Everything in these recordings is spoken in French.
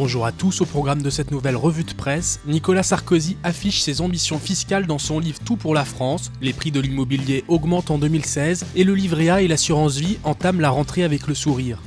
Bonjour à tous, au programme de cette nouvelle revue de presse, Nicolas Sarkozy affiche ses ambitions fiscales dans son livre Tout pour la France, les prix de l'immobilier augmentent en 2016 et le livret A et l'assurance vie entament la rentrée avec le sourire.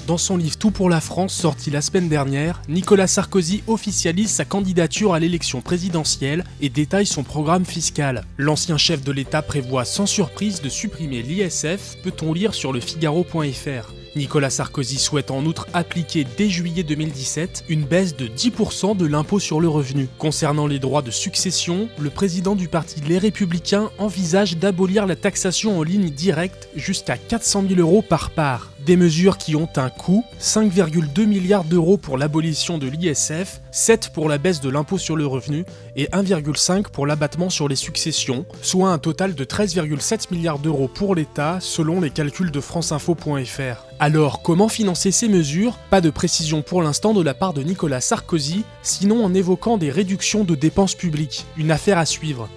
Dans son livre Tout pour la France, sorti la semaine dernière, Nicolas Sarkozy officialise sa candidature à l'élection présidentielle et détaille son programme fiscal. L'ancien chef de l'État prévoit sans surprise de supprimer l'ISF, peut-on lire sur lefigaro.fr. Nicolas Sarkozy souhaite en outre appliquer dès juillet 2017 une baisse de 10% de l'impôt sur le revenu. Concernant les droits de succession, le président du parti Les Républicains envisage d'abolir la taxation en ligne directe jusqu'à 400 000 € par part. Des mesures qui ont un coût, 5,2 milliards d'euros pour l'abolition de l'ISF, 7 pour la baisse de l'impôt sur le revenu et 1,5 pour l'abattement sur les successions, soit un total de 13,7 milliards d'euros pour l'État selon les calculs de franceinfo.fr. Alors, comment financer ces mesures ? Pas de précision pour l'instant de la part de Nicolas Sarkozy, sinon en évoquant des réductions de dépenses publiques, une affaire à suivre.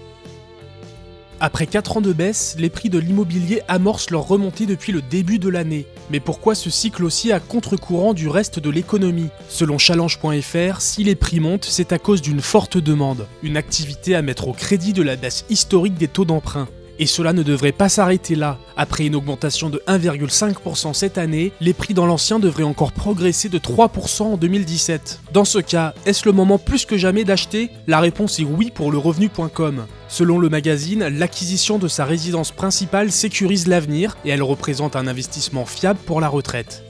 Après 4 ans de baisse, les prix de l'immobilier amorcent leur remontée depuis le début de l'année. Mais pourquoi ce cycle aussi à contre-courant du reste de l'économie ? Selon challenge.fr, si les prix montent, c'est à cause d'une forte demande, une activité à mettre au crédit de la baisse historique des taux d'emprunt. Et cela ne devrait pas s'arrêter là. Après une augmentation de 1,5% cette année, les prix dans l'ancien devraient encore progresser de 3% en 2017. Dans ce cas, est-ce le moment plus que jamais d'acheter ? La réponse est oui pour le revenu.com. Selon le magazine, l'acquisition de sa résidence principale sécurise l'avenir et elle représente un investissement fiable pour la retraite.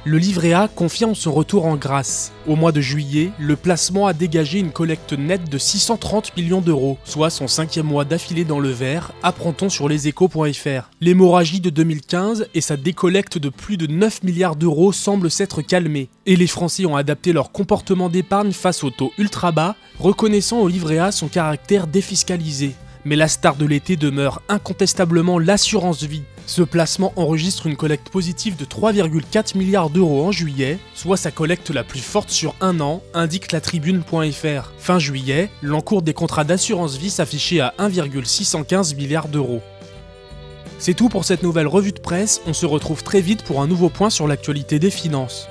Le livret A confirme son retour en grâce. Au mois de juillet, le placement a dégagé une collecte nette de 630 millions d'euros, soit son 5e mois d'affilée dans le vert, apprend-on sur leséchos.fr. L'hémorragie de 2015 et sa décollecte de plus de 9 milliards d'euros semblent s'être calmées. Et les Français ont adapté leur comportement d'épargne face aux taux ultra bas, reconnaissant au livret A son caractère défiscalisé. Mais la star de l'été demeure incontestablement l'assurance vie. Ce placement enregistre une collecte positive de 3,4 milliards d'euros en juillet, soit sa collecte la plus forte sur un an, indique la tribune.fr. Fin juillet, l'encours des contrats d'assurance vie s'affichait à 1,615 milliards d'euros. C'est tout pour cette nouvelle revue de presse, on se retrouve très vite pour un nouveau point sur l'actualité des finances.